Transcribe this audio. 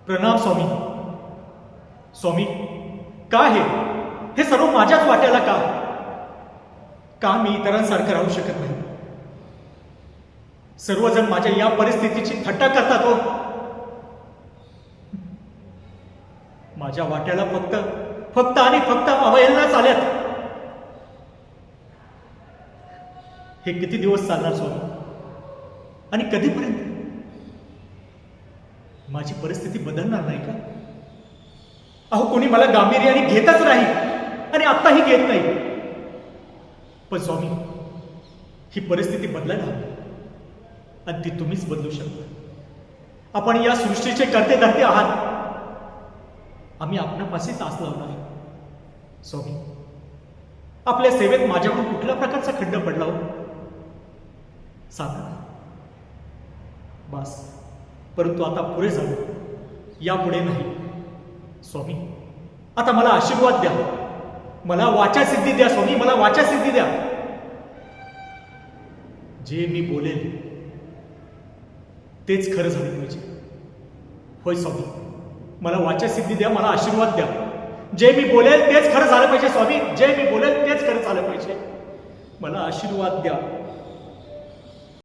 प्रणाम स्वामी. स्वामी, का हे सर्व माझ्याच वाट्याला का? का मी इतरांसारखं राहू शकत नाही? सर्वजण माझ्या या परिस्थितीची थट्टा करतात हो. माझ्या वाट्याला फक्त आणि फक्त अवहेलनाच आल्यात. हे किती दिवस चालणार स्वामी? आणि कधीपर्यंत? माझी परिस्थिती बदलणार नाही का? अहो, कोणी मला गांभीर्याने घेतच नाही आणि आत्ताही घेत नाही. पण स्वामी, ही परिस्थिती बदलायला हवी आणि ती तुम्हीच बदलू शकता. आपण या सृष्टीचे करते धरते आहात. आम्ही आपणापाशीच आस लावणार. स्वामी, आपल्या सेवेत माझ्याकडून कुठल्या प्रकारचा खंड पडला हो? सांगा. बस, परंतु आता पुढे झालं, यापुढे नाही. स्वामी, आता मला आशीर्वाद द्या. मला वाचा सिद्धी द्या स्वामी, मला वाचा सिद्धी द्या. जे मी बोलेल तेच खरं झालं पाहिजे. होय स्वामी, मला वाचा सिद्धी द्या, मला आशीर्वाद द्या. जे मी बोलेल तेच खरं झालं पाहिजे स्वामी, जे मी बोलेल तेच खरं झालं पाहिजे. मला आशीर्वाद द्या.